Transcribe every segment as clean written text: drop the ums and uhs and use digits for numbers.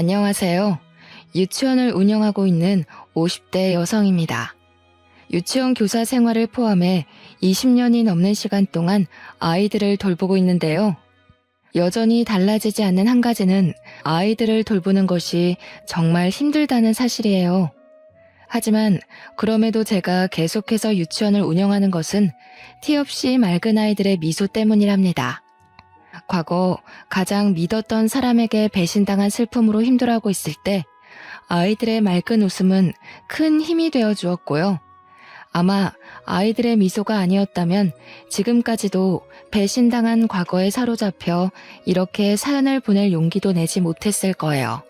안녕하세요. 유치원을 운영하고 있는 50대 여성입니다. 유치원 교사 생활을 포함해 20년이 넘는 시간 동안 아이들을 돌보고 있는데요. 여전히 달라지지 않는 한 가지는 아이들을 돌보는 것이 정말 힘들다는 사실이에요. 하지만 그럼에도 제가 계속해서 유치원을 운영하는 것은 티 없이 맑은 아이들의 미소 때문이랍니다. 과거 가장 믿었던 사람에게 배신당한 슬픔으로 힘들어하고 있을 때 아이들의 맑은 웃음은 큰 힘이 되어 주었고요. 아마 아이들의 미소가 아니었다면 지금까지도 배신당한 과거에 사로잡혀 이렇게 사연을 보낼 용기도 내지 못했을 거예요.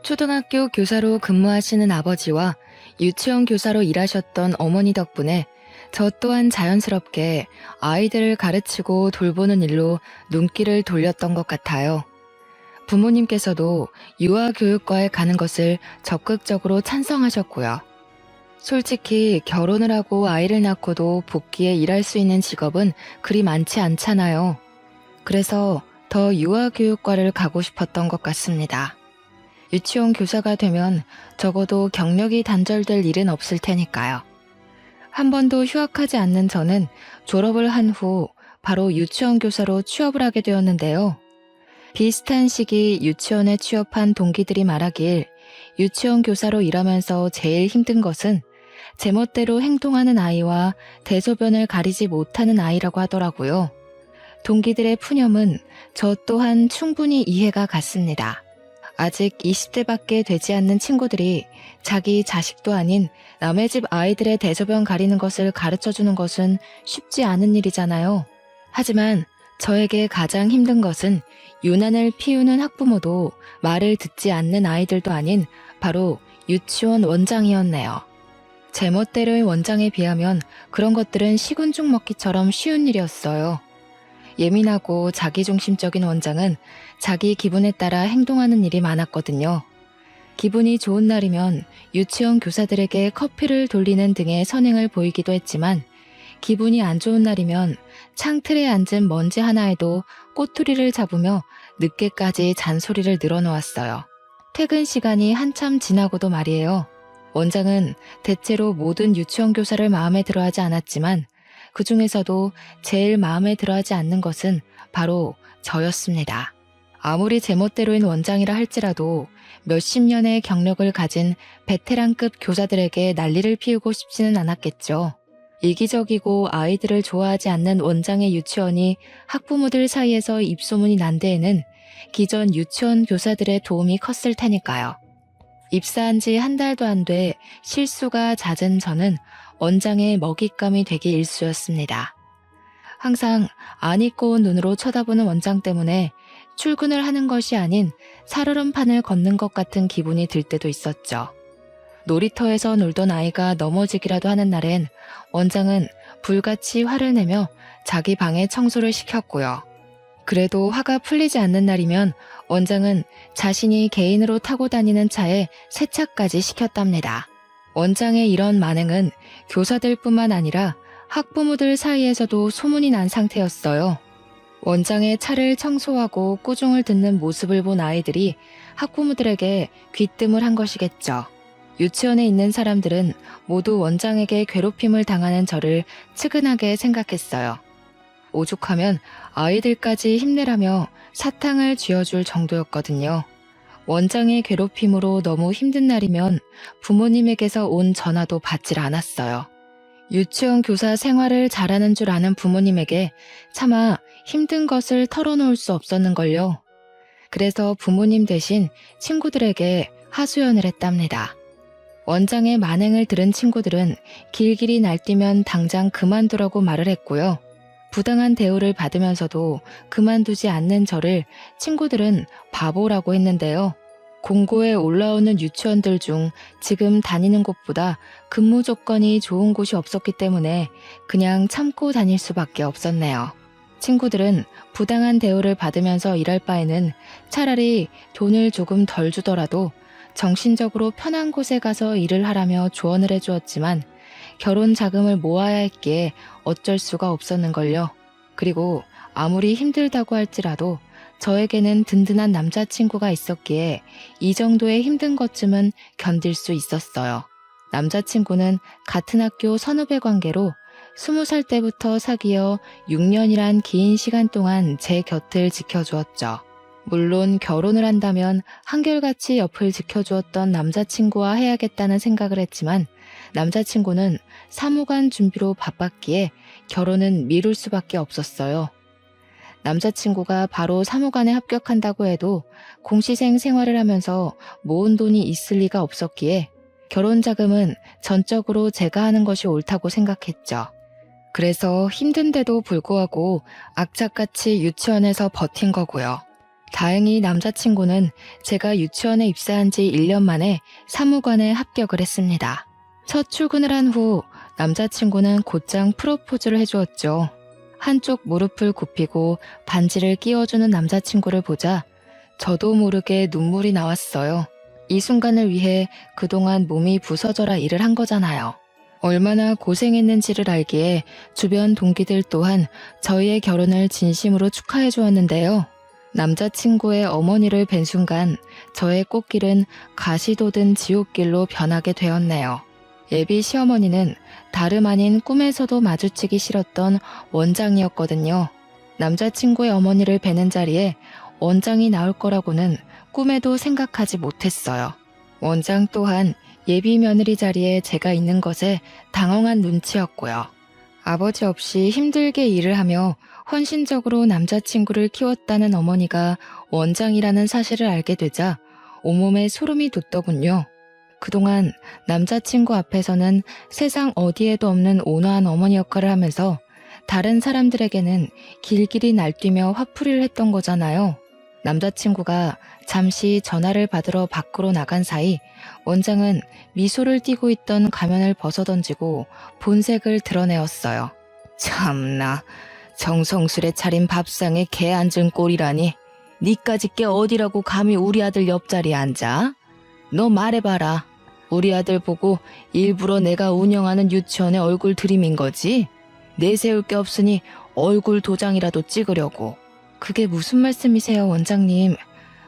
초등학교 교사로 근무하시는 아버지와 유치원 교사로 일하셨던 어머니 덕분에 저 또한 자연스럽게 아이들을 가르치고 돌보는 일로 눈길을 돌렸던 것 같아요. 부모님께서도 유아교육과에 가는 것을 적극적으로 찬성하셨고요. 솔직히 결혼을 하고 아이를 낳고도 복귀해 일할 수 있는 직업은 그리 많지 않잖아요. 그래서 더 유아교육과를 가고 싶었던 것 같습니다. 유치원 교사가 되면 적어도 경력이 단절될 일은 없을 테니까요. 한 번도 휴학하지 않는 저는 졸업을 한 후 바로 유치원 교사로 취업을 하게 되었는데요. 비슷한 시기 유치원에 취업한 동기들이 말하길 유치원 교사로 일하면서 제일 힘든 것은 제멋대로 행동하는 아이와 대소변을 가리지 못하는 아이라고 하더라고요. 동기들의 푸념은 저 또한 충분히 이해가 갔습니다. 아직 20대밖에 되지 않는 친구들이 자기 자식도 아닌 남의 집 아이들의 대소변 가리는 것을 가르쳐주는 것은 쉽지 않은 일이잖아요. 하지만 저에게 가장 힘든 것은 유난을 피우는 학부모도 말을 듣지 않는 아이들도 아닌 바로 유치원 원장이었네요. 제멋대로의 원장에 비하면 그런 것들은 식은 죽 먹기처럼 쉬운 일이었어요. 예민하고 자기중심적인 원장은 자기 기분에 따라 행동하는 일이 많았거든요. 기분이 좋은 날이면 유치원 교사들에게 커피를 돌리는 등의 선행을 보이기도 했지만 기분이 안 좋은 날이면 창틀에 앉은 먼지 하나에도 꼬투리를 잡으며 늦게까지 잔소리를 늘어놓았어요. 퇴근 시간이 한참 지나고도 말이에요. 원장은 대체로 모든 유치원 교사를 마음에 들어하지 않았지만 그 중에서도 제일 마음에 들어하지 않는 것은 바로 저였습니다. 아무리 제멋대로인 원장이라 할지라도 몇십 년의 경력을 가진 베테랑급 교사들에게 난리를 피우고 싶지는 않았겠죠. 이기적이고 아이들을 좋아하지 않는 원장의 유치원이 학부모들 사이에서 입소문이 난 데에는 기존 유치원 교사들의 도움이 컸을 테니까요. 입사한 지 한 달도 안 돼 실수가 잦은 저는 원장의 먹잇감이 되기 일쑤였습니다. 항상 안 잊고 온 눈으로 쳐다보는 원장 때문에 출근을 하는 것이 아닌 살얼음판을 걷는 것 같은 기분이 들 때도 있었죠. 놀이터에서 놀던 아이가 넘어지기라도 하는 날엔 원장은 불같이 화를 내며 자기 방에 청소를 시켰고요. 그래도 화가 풀리지 않는 날이면 원장은 자신이 개인으로 타고 다니는 차에 세차까지 시켰답니다. 원장의 이런 만행은 교사들뿐만 아니라 학부모들 사이에서도 소문이 난 상태였어요. 원장의 차를 청소하고 꾸중을 듣는 모습을 본 아이들이 학부모들에게 귀뜸을 한 것이겠죠. 유치원에 있는 사람들은 모두 원장에게 괴롭힘을 당하는 저를 측은하게 생각했어요. 오죽하면 아이들까지 힘내라며 사탕을 쥐어줄 정도였거든요. 원장의 괴롭힘으로 너무 힘든 날이면 부모님에게서 온 전화도 받질 않았어요. 유치원 교사 생활을 잘하는 줄 아는 부모님에게 차마 힘든 것을 털어놓을 수 없었는걸요. 그래서 부모님 대신 친구들에게 하소연을 했답니다. 원장의 만행을 들은 친구들은 길길이 날뛰면 당장 그만두라고 말을 했고요. 부당한 대우를 받으면서도 그만두지 않는 저를 친구들은 바보라고 했는데요. 공고에 올라오는 유치원들 중 지금 다니는 곳보다 근무 조건이 좋은 곳이 없었기 때문에 그냥 참고 다닐 수밖에 없었네요. 친구들은 부당한 대우를 받으면서 일할 바에는 차라리 돈을 조금 덜 주더라도 정신적으로 편한 곳에 가서 일을 하라며 조언을 해주었지만 결혼 자금을 모아야 했기에 어쩔 수가 없었는걸요. 그리고 아무리 힘들다고 할지라도 저에게는 든든한 남자친구가 있었기에 이 정도의 힘든 것쯤은 견딜 수 있었어요. 남자친구는 같은 학교 선후배 관계로 20살 때부터 사귀어 6년이란 긴 시간 동안 제 곁을 지켜주었죠. 물론 결혼을 한다면 한결같이 옆을 지켜주었던 남자친구와 해야겠다는 생각을 했지만 남자친구는 사무관 준비로 바빴기에 결혼은 미룰 수밖에 없었어요. 남자친구가 바로 사무관에 합격한다고 해도 공시생 생활을 하면서 모은 돈이 있을 리가 없었기에 결혼 자금은 전적으로 제가 하는 것이 옳다고 생각했죠. 그래서 힘든데도 불구하고 악착같이 유치원에서 버틴 거고요. 다행히 남자친구는 제가 유치원에 입사한 지 1년 만에 사무관에 합격을 했습니다. 첫 출근을 한 후 남자친구는 곧장 프로포즈를 해주었죠. 한쪽 무릎을 굽히고 반지를 끼워주는 남자친구를 보자 저도 모르게 눈물이 나왔어요. 이 순간을 위해 그동안 몸이 부서져라 일을 한 거잖아요. 얼마나 고생했는지를 알기에 주변 동기들 또한 저희의 결혼을 진심으로 축하해 주었는데요. 남자친구의 어머니를 뵌 순간 저의 꽃길은 가시돋은 지옥길로 변하게 되었네요. 예비 시어머니는 다름 아닌 꿈에서도 마주치기 싫었던 원장이었거든요. 남자친구의 어머니를 뵈는 자리에 원장이 나올 거라고는 꿈에도 생각하지 못했어요. 원장 또한 예비 며느리 자리에 제가 있는 것에 당황한 눈치였고요. 아버지 없이 힘들게 일을 하며 헌신적으로 남자친구를 키웠다는 어머니가 원장이라는 사실을 알게 되자 온몸에 소름이 돋더군요. 그동안 남자친구 앞에서는 세상 어디에도 없는 온화한 어머니 역할을 하면서 다른 사람들에게는 길길이 날뛰며 화풀이를 했던 거잖아요. 남자친구가 잠시 전화를 받으러 밖으로 나간 사이 원장은 미소를 띠고 있던 가면을 벗어던지고 본색을 드러내었어요. 참나, 정성스레 차린 밥상에 개 앉은 꼴이라니. 니까짓 게 어디라고 감히 우리 아들 옆자리에 앉아? 너 말해봐라. 우리 아들 보고 일부러 내가 운영하는 유치원에 얼굴 들이민 거지? 내세울 게 없으니 얼굴 도장이라도 찍으려고. 그게 무슨 말씀이세요, 원장님?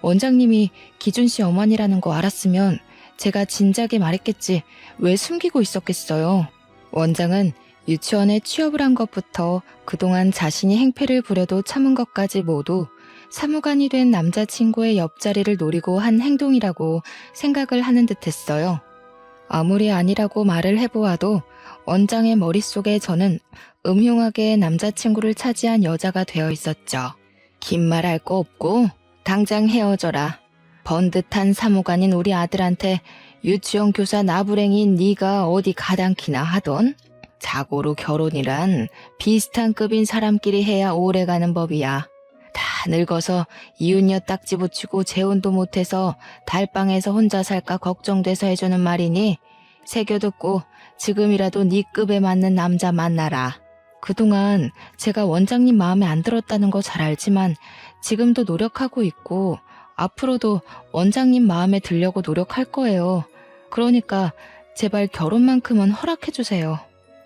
원장님이 기준 씨 어머니라는 거 알았으면 제가 진작에 말했겠지 왜 숨기고 있었겠어요. 원장은 유치원에 취업을 한 것부터 그동안 자신이 행패를 부려도 참은 것까지 모두 사무관이 된 남자친구의 옆자리를 노리고 한 행동이라고 생각을 하는 듯했어요. 아무리 아니라고 말을 해보아도 원장의 머릿속에 저는 음흉하게 남자친구를 차지한 여자가 되어 있었죠. 긴 말 할 거 없고 당장 헤어져라. 번듯한 사무관인 우리 아들한테 유치원 교사 나부랭이인 네가 어디 가당키나 하던? 자고로 결혼이란 비슷한 급인 사람끼리 해야 오래가는 법이야. 다 늙어서 이웃녀 딱지 붙이고 재혼도 못해서 달방에서 혼자 살까 걱정돼서 해주는 말이니 새겨듣고 지금이라도 네 급에 맞는 남자 만나라. 그동안 제가 원장님 마음에 안 들었다는 거 잘 알지만 지금도 노력하고 있고 앞으로도 원장님 마음에 들려고 노력할 거예요. 그러니까 제발 결혼만큼은 허락해주세요.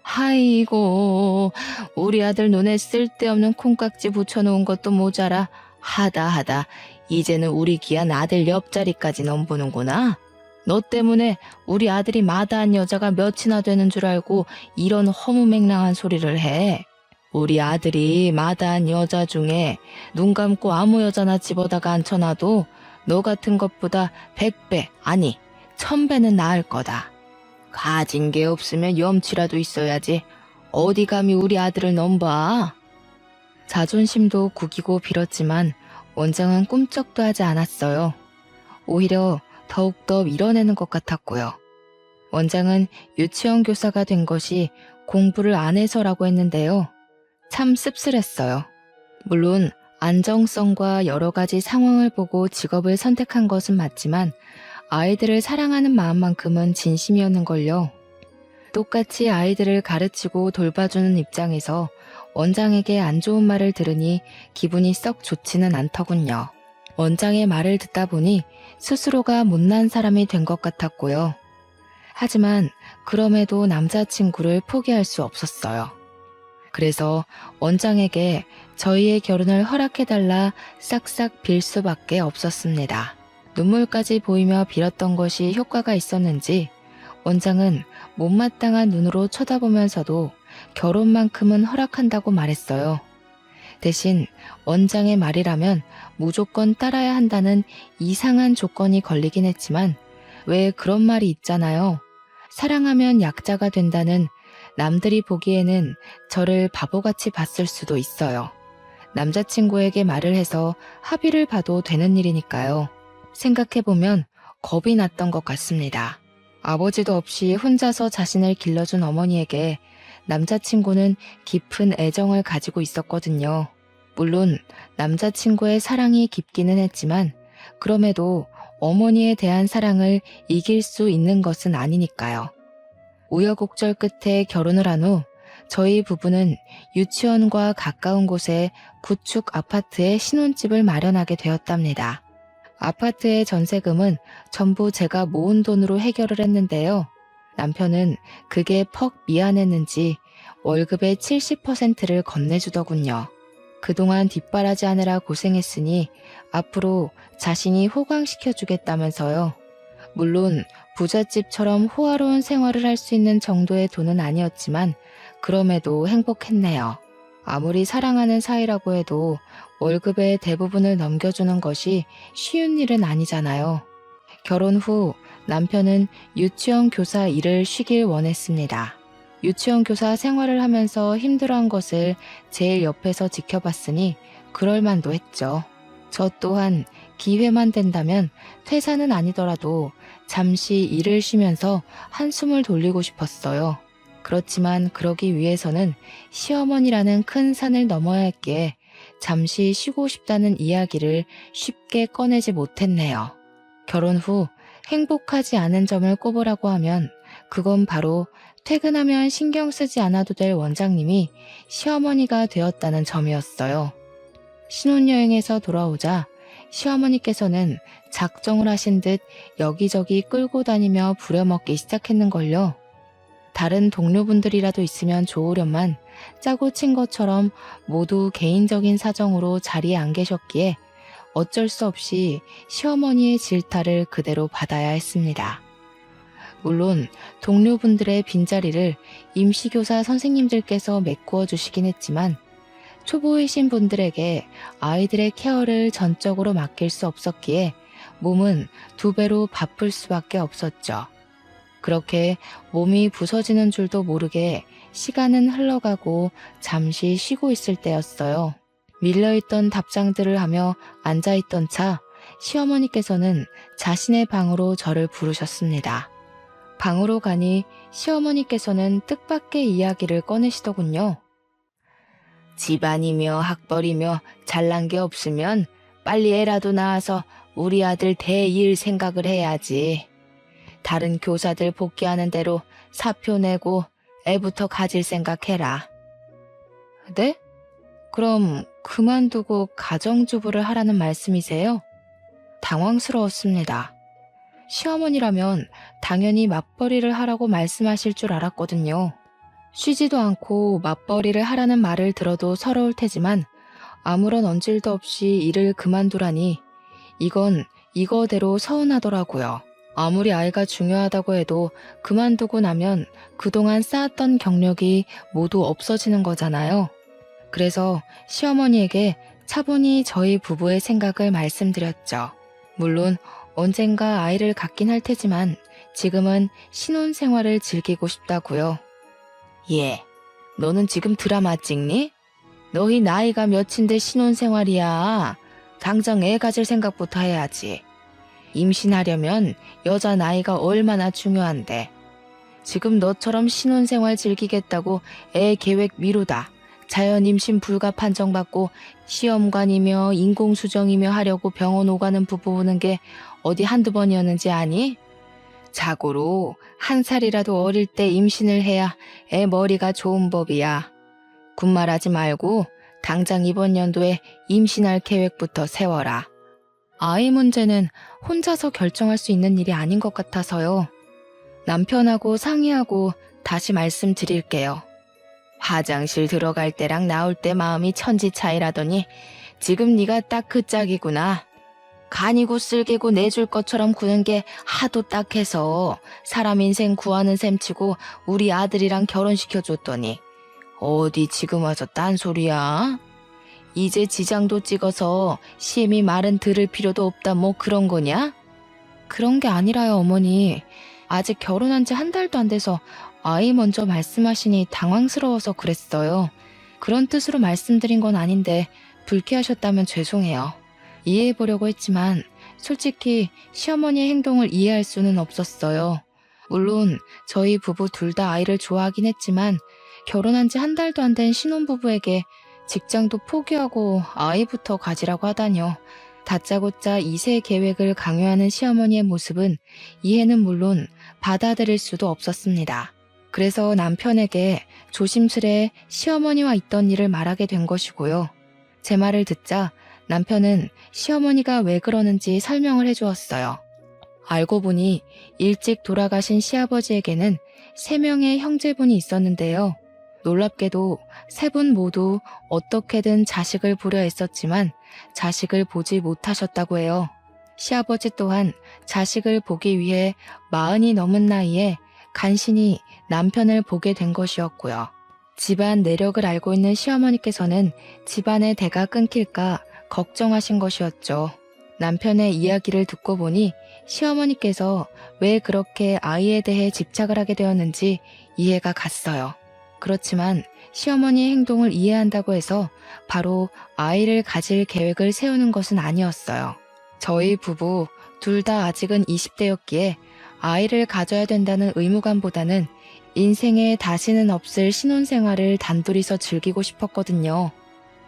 아이고, 우리 아들 눈에 쓸데없는 콩깍지 붙여놓은 것도 모자라 하다 이제는 우리 귀한 아들 옆자리까지 넘보는구나. 너 때문에 우리 아들이 마다한 여자가 몇이나 되는 줄 알고 이런 허무맹랑한 소리를 해. 우리 아들이 마다한 여자 중에 눈 감고 아무 여자나 집어다가 앉혀놔도 너 같은 것보다 100배 아니 1000배는 나을 거다. 가진 게 없으면 염치라도 있어야지. 어디 감히 우리 아들을 넘봐. 자존심도 구기고 빌었지만 원장은 꿈쩍도 하지 않았어요. 오히려 더욱더 밀어내는 것 같았고요. 원장은 유치원 교사가 된 것이 공부를 안 해서라고 했는데요. 참 씁쓸했어요. 물론 안정성과 여러 가지 상황을 보고 직업을 선택한 것은 맞지만 아이들을 사랑하는 마음만큼은 진심이었는걸요. 똑같이 아이들을 가르치고 돌봐주는 입장에서 원장에게 안 좋은 말을 들으니 기분이 썩 좋지는 않더군요. 원장의 말을 듣다 보니 스스로가 못난 사람이 된 것 같았고요. 하지만 그럼에도 남자친구를 포기할 수 없었어요. 그래서 원장에게 저희의 결혼을 허락해달라 싹싹 빌 수밖에 없었습니다. 눈물까지 보이며 빌었던 것이 효과가 있었는지 원장은 못마땅한 눈으로 쳐다보면서도 결혼만큼은 허락한다고 말했어요. 대신 원장의 말이라면 무조건 따라야 한다는 이상한 조건이 걸리긴 했지만 왜 그런 말이 있잖아요. 사랑하면 약자가 된다는. 남들이 보기에는 저를 바보같이 봤을 수도 있어요. 남자친구에게 말을 해서 합의를 봐도 되는 일이니까요. 생각해보면 겁이 났던 것 같습니다. 아버지도 없이 혼자서 자신을 길러준 어머니에게 남자친구는 깊은 애정을 가지고 있었거든요. 물론 남자친구의 사랑이 깊기는 했지만 그럼에도 어머니에 대한 사랑을 이길 수 있는 것은 아니니까요. 우여곡절 끝에 결혼을 한 후 저희 부부는 유치원과 가까운 곳에 구축 아파트에 신혼집을 마련하게 되었답니다. 아파트의 전세금은 전부 제가 모은 돈으로 해결을 했는데요. 남편은 그게 퍽 미안했는지 월급의 70%를 건네주더군요. 그동안 뒷바라지 하느라 고생했으니 앞으로 자신이 호강시켜주겠다면서요. 물론 부잣집처럼 호화로운 생활을 할 수 있는 정도의 돈은 아니었지만 그럼에도 행복했네요. 아무리 사랑하는 사이라고 해도 월급의 대부분을 넘겨주는 것이 쉬운 일은 아니잖아요. 결혼 후 남편은 유치원 교사 일을 쉬길 원했습니다. 유치원 교사 생활을 하면서 힘들어한 것을 제일 옆에서 지켜봤으니 그럴만도 했죠. 저 또한 기회만 된다면 퇴사는 아니더라도 잠시 일을 쉬면서 한숨을 돌리고 싶었어요. 그렇지만 그러기 위해서는 시어머니라는 큰 산을 넘어야 했기에 잠시 쉬고 싶다는 이야기를 쉽게 꺼내지 못했네요. 결혼 후 행복하지 않은 점을 꼽으라고 하면 그건 바로 퇴근하면 신경 쓰지 않아도 될 원장님이 시어머니가 되었다는 점이었어요. 신혼여행에서 돌아오자 시어머니께서는 작정을 하신 듯 여기저기 끌고 다니며 부려먹기 시작했는걸요. 다른 동료분들이라도 있으면 좋으련만 짜고 친 것처럼 모두 개인적인 사정으로 자리에 안 계셨기에 어쩔 수 없이 시어머니의 질타를 그대로 받아야 했습니다. 물론 동료분들의 빈자리를 임시교사 선생님들께서 메꾸어 주시긴 했지만 초보이신 분들에게 아이들의 케어를 전적으로 맡길 수 없었기에 몸은 2배로 바쁠 수밖에 없었죠. 그렇게 몸이 부서지는 줄도 모르게 시간은 흘러가고 잠시 쉬고 있을 때였어요. 밀려있던 답장들을 하며 앉아있던 차 시어머니께서는 자신의 방으로 저를 부르셨습니다. 방으로 가니 시어머니께서는 뜻밖의 이야기를 꺼내시더군요. 집안이며 학벌이며 잘난 게 없으면 빨리 애라도 낳아서 우리 아들 대일 생각을 해야지. 다른 교사들 복귀하는 대로 사표 내고 애부터 가질 생각해라. 네? 그럼 그만두고 가정주부를 하라는 말씀이세요? 당황스러웠습니다. 시어머니라면 당연히 맞벌이를 하라고 말씀하실 줄 알았거든요. 쉬지도 않고 맞벌이를 하라는 말을 들어도 서러울 테지만 아무런 언질도 없이 일을 그만두라니 이건 이거대로 서운하더라고요. 아무리 아이가 중요하다고 해도 그만두고 나면 그동안 쌓았던 경력이 모두 없어지는 거잖아요. 그래서 시어머니에게 차분히 저희 부부의 생각을 말씀드렸죠. 물론 언젠가 아이를 갖긴 할 테지만 지금은 신혼생활을 즐기고 싶다고요. 예, 너는 지금 드라마 찍니? 너희 나이가 몇인데 신혼생활이야. 당장 애 가질 생각부터 해야지. 임신하려면 여자 나이가 얼마나 중요한데. 지금 너처럼 신혼생활 즐기겠다고 애 계획 미루다 자연 임신 불가 판정받고 시험관이며 인공수정이며 하려고 병원 오가는 부부 보는 게 어디 한두 번이었는지 아니? 자고로 1살이라도 어릴 때 임신을 해야 애 머리가 좋은 법이야. 군말하지 말고 당장 이번 연도에 임신할 계획부터 세워라. 아이 문제는 혼자서 결정할 수 있는 일이 아닌 것 같아서요. 남편하고 상의하고 다시 말씀드릴게요. 화장실 들어갈 때랑 나올 때 마음이 천지 차이라더니 지금 네가 딱 그 짝이구나. 간이고 쓸개고 내줄 것처럼 구는 게 하도 딱해서 사람 인생 구하는 셈치고 우리 아들이랑 결혼시켜줬더니 어디 지금 와서 딴소리야? 이제 지장도 찍어서 심히 말은 들을 필요도 없다 뭐 그런 거냐? 그런 게 아니라요, 어머니. 아직 결혼한 지 한 달도 안 돼서 아이 먼저 말씀하시니 당황스러워서 그랬어요. 그런 뜻으로 말씀드린 건 아닌데 불쾌하셨다면 죄송해요. 이해해보려고 했지만 솔직히 시어머니의 행동을 이해할 수는 없었어요. 물론 저희 부부 둘 다 아이를 좋아하긴 했지만 결혼한 지 한 달도 안 된 신혼부부에게 직장도 포기하고 아이부터 가지라고 하다뇨. 다짜고짜 2세 계획을 강요하는 시어머니의 모습은 이해는 물론 받아들일 수도 없었습니다. 그래서 남편에게 조심스레 시어머니와 있던 일을 말하게 된 것이고요. 제 말을 듣자 남편은 시어머니가 왜 그러는지 설명을 해주었어요. 알고 보니 일찍 돌아가신 시아버지에게는 3명의 형제분이 있었는데요. 놀랍게도 3분 모두 어떻게든 자식을 보려 했었지만 자식을 보지 못하셨다고 해요. 시아버지 또한 자식을 보기 위해 40이 넘은 나이에 간신히 남편을 보게 된 것이었고요. 집안 내력을 알고 있는 시어머니께서는 집안의 대가 끊길까 걱정하신 것이었죠. 남편의 이야기를 듣고 보니 시어머니께서 왜 그렇게 아이에 대해 집착을 하게 되었는지 이해가 갔어요. 그렇지만 시어머니의 행동을 이해한다고 해서 바로 아이를 가질 계획을 세우는 것은 아니었어요. 저희 부부 둘 다 아직은 20대였기에 아이를 가져야 된다는 의무감보다는 인생에 다시는 없을 신혼생활을 단둘이서 즐기고 싶었거든요.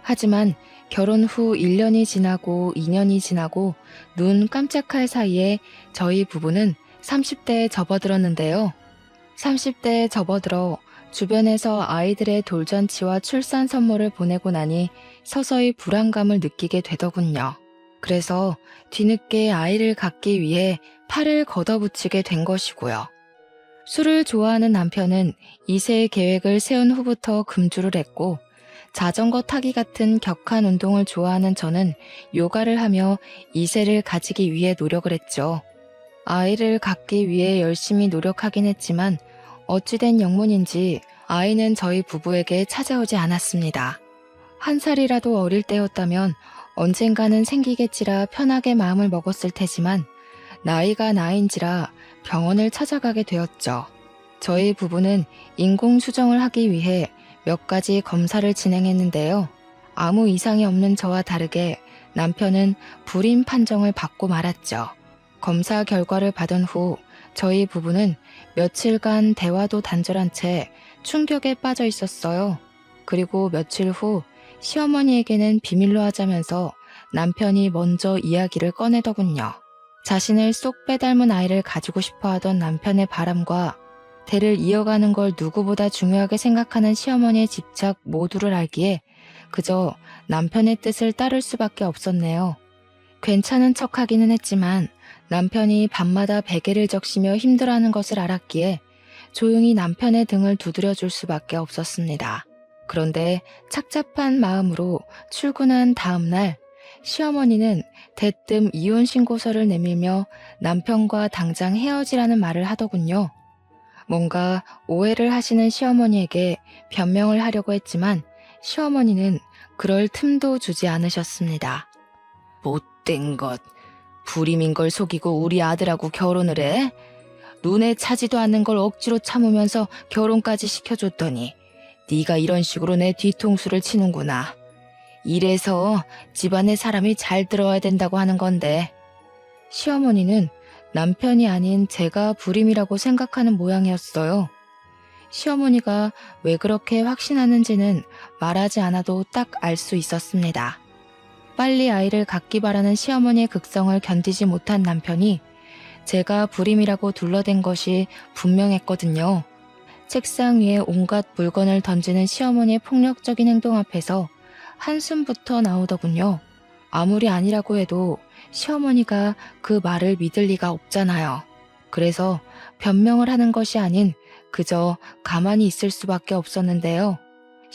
하지만 결혼 후 1년이 지나고 2년이 지나고 눈 깜짝할 사이에 저희 부부는 30대에 접어들었는데요. 30대에 접어들어 주변에서 아이들의 돌잔치와 출산 선물을 보내고 나니 서서히 불안감을 느끼게 되더군요. 그래서 뒤늦게 아이를 갖기 위해 팔을 걷어붙이게 된 것이고요. 술을 좋아하는 남편은 2세 계획을 세운 후부터 금주를 했고 자전거 타기 같은 격한 운동을 좋아하는 저는 요가를 하며 2세를 가지기 위해 노력을 했죠. 아이를 갖기 위해 열심히 노력하긴 했지만 어찌된 영문인지 아이는 저희 부부에게 찾아오지 않았습니다. 1살이라도 어릴 때였다면 언젠가는 생기겠지라 편하게 마음을 먹었을 테지만 나이가 나인지라 병원을 찾아가게 되었죠. 저희 부부는 인공수정을 하기 위해 몇 가지 검사를 진행했는데요. 아무 이상이 없는 저와 다르게 남편은 불임 판정을 받고 말았죠. 검사 결과를 받은 후 저희 부부는 며칠간 대화도 단절한 채 충격에 빠져 있었어요. 그리고 며칠 후 시어머니에게는 비밀로 하자면서 남편이 먼저 이야기를 꺼내더군요. 자신을 쏙 빼닮은 아이를 가지고 싶어 하던 남편의 바람과 대를 이어가는 걸 누구보다 중요하게 생각하는 시어머니의 집착 모두를 알기에 그저 남편의 뜻을 따를 수밖에 없었네요. 괜찮은 척하기는 했지만 남편이 밤마다 베개를 적시며 힘들어하는 것을 알았기에 조용히 남편의 등을 두드려줄 수밖에 없었습니다. 그런데 착잡한 마음으로 출근한 다음 날 시어머니는 대뜸 이혼 신고서를 내밀며 남편과 당장 헤어지라는 말을 하더군요. 뭔가 오해를 하시는 시어머니에게 변명을 하려고 했지만 시어머니는 그럴 틈도 주지 않으셨습니다. 못된 것, 불임인 걸 속이고 우리 아들하고 결혼을 해? 눈에 차지도 않는 걸 억지로 참으면서 결혼까지 시켜줬더니 네가 이런 식으로 내 뒤통수를 치는구나. 이래서 집안에 사람이 잘 들어와야 된다고 하는 건데. 시어머니는 남편이 아닌 제가 불임이라고 생각하는 모양이었어요. 시어머니가 왜 그렇게 확신하는지는 말하지 않아도 딱 알 수 있었습니다. 빨리 아이를 갖기 바라는 시어머니의 극성을 견디지 못한 남편이 제가 불임이라고 둘러댄 것이 분명했거든요. 책상 위에 온갖 물건을 던지는 시어머니의 폭력적인 행동 앞에서 한숨부터 나오더군요. 아무리 아니라고 해도 시어머니가 그 말을 믿을 리가 없잖아요. 그래서 변명을 하는 것이 아닌 그저 가만히 있을 수밖에 없었는데요.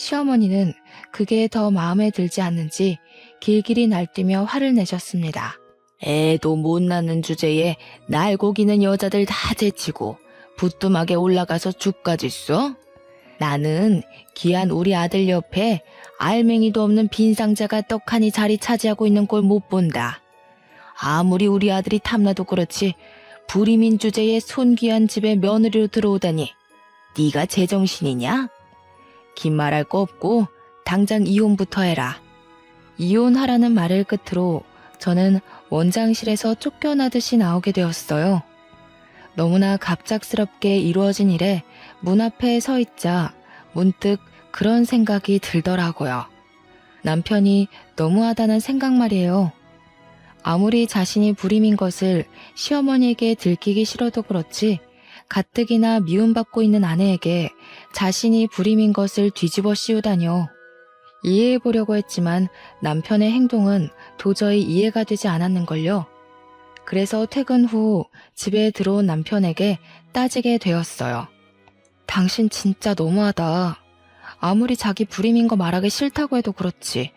시어머니는 그게 더 마음에 들지 않는지 길길이 날뛰며 화를 내셨습니다. 애도 못 낳는 주제에 날고기는 여자들 다 제치고 부뚜막에 올라가서 죽까지 써? 나는 귀한 우리 아들 옆에 알맹이도 없는 빈상자가 떡하니 자리 차지하고 있는 꼴 못 본다. 아무리 우리 아들이 탐나도 그렇지 불임인 주제에 손귀한 집에 며느리로 들어오다니 네가 제정신이냐? 긴 말할 거 없고 당장 이혼부터 해라. 이혼하라는 말을 끝으로 저는 원장실에서 쫓겨나듯이 나오게 되었어요. 너무나 갑작스럽게 이루어진 일에 문 앞에 서 있자 문득 그런 생각이 들더라고요. 남편이 너무하다는 생각 말이에요. 아무리 자신이 불임인 것을 시어머니에게 들키기 싫어도 그렇지 가뜩이나 미움받고 있는 아내에게 자신이 불임인 것을 뒤집어 씌우다뇨. 이해해보려고 했지만 남편의 행동은 도저히 이해가 되지 않았는걸요. 그래서 퇴근 후 집에 들어온 남편에게 따지게 되었어요. 당신 진짜 너무하다. 아무리 자기 불임인 거 말하기 싫다고 해도 그렇지.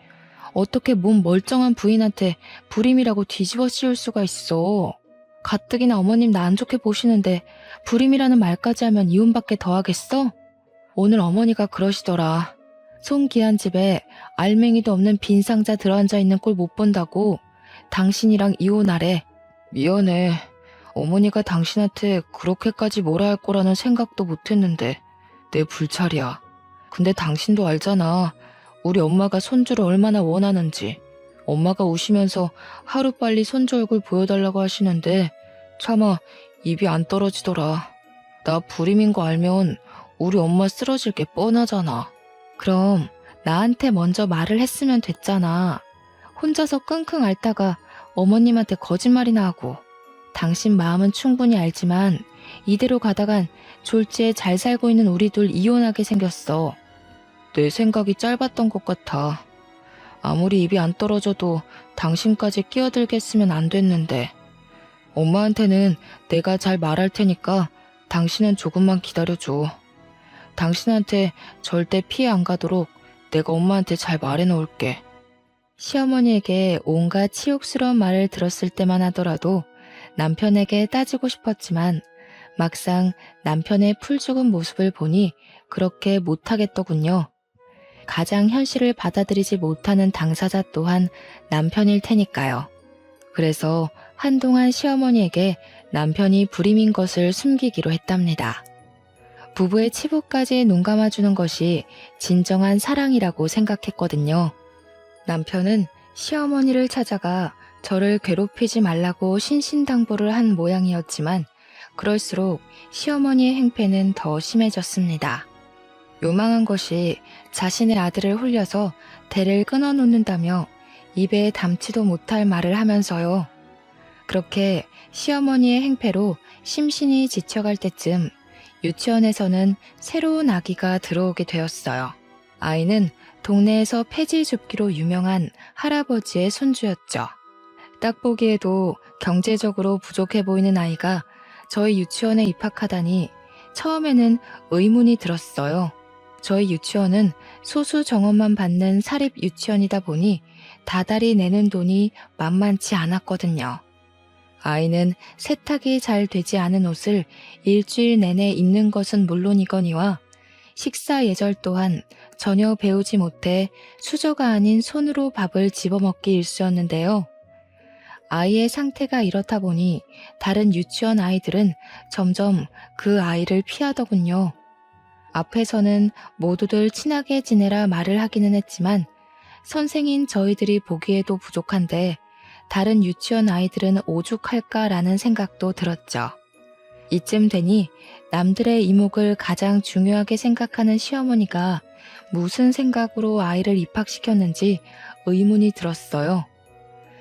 어떻게 몸 멀쩡한 부인한테 불임이라고 뒤집어 씌울 수가 있어. 가뜩이나 어머님 나 안 좋게 보시는데 불임이라는 말까지 하면 이혼밖에 더 하겠어? 오늘 어머니가 그러시더라. 손귀한 집에 알맹이도 없는 빈 상자 들어앉아 있는 꼴 못 본다고 당신이랑 이혼하래. 미안해. 어머니가 당신한테 그렇게까지 뭐라 할 거라는 생각도 못했는데 내 불찰이야. 근데 당신도 알잖아. 우리 엄마가 손주를 얼마나 원하는지. 엄마가 우시면서 하루빨리 손주 얼굴 보여달라고 하시는데 차마 입이 안 떨어지더라. 나 불임인 거 알면 우리 엄마 쓰러질 게 뻔하잖아. 그럼 나한테 먼저 말을 했으면 됐잖아. 혼자서 끙끙 앓다가 어머님한테 거짓말이나 하고. 당신 마음은 충분히 알지만 이대로 가다간 졸지에 잘 살고 있는 우리 둘 이혼하게 생겼어. 내 생각이 짧았던 것 같아. 아무리 입이 안 떨어져도 당신까지 끼어들게 했으면 안 됐는데. 엄마한테는 내가 잘 말할 테니까 당신은 조금만 기다려줘. 당신한테 절대 피해 안 가도록 내가 엄마한테 잘 말해놓을게. 시어머니에게 온갖 치욕스러운 말을 들었을 때만 하더라도 남편에게 따지고 싶었지만 막상 남편의 풀 죽은 모습을 보니 그렇게 못하겠더군요. 가장 현실을 받아들이지 못하는 당사자 또한 남편일 테니까요. 그래서 한동안 시어머니에게 남편이 불임인 것을 숨기기로 했답니다. 부부의 치부까지 눈감아주는 것이 진정한 사랑이라고 생각했거든요. 남편은 시어머니를 찾아가 저를 괴롭히지 말라고 신신당부를 한 모양이었지만 그럴수록 시어머니의 행패는 더 심해졌습니다. 요망한 것이 자신의 아들을 홀려서 대를 끊어놓는다며 입에 담지도 못할 말을 하면서요. 그렇게 시어머니의 행패로 심신이 지쳐갈 때쯤 유치원에서는 새로운 아기가 들어오게 되었어요. 아이는 동네에서 폐지 줍기로 유명한 할아버지의 손주였죠. 딱 보기에도 경제적으로 부족해 보이는 아이가 저희 유치원에 입학하다니 처음에는 의문이 들었어요. 저희 유치원은 소수 정원만 받는 사립 유치원이다 보니 다달이 내는 돈이 만만치 않았거든요. 아이는 세탁이 잘 되지 않은 옷을 일주일 내내 입는 것은 물론이거니와 식사 예절 또한 전혀 배우지 못해 수저가 아닌 손으로 밥을 집어먹기 일쑤였는데요. 아이의 상태가 이렇다 보니 다른 유치원 아이들은 점점 그 아이를 피하더군요. 앞에서는 모두들 친하게 지내라 말을 하기는 했지만 선생인 저희들이 보기에도 부족한데 다른 유치원 아이들은 오죽할까라는 생각도 들었죠. 이쯤 되니 남들의 이목을 가장 중요하게 생각하는 시어머니가 무슨 생각으로 아이를 입학시켰는지 의문이 들었어요.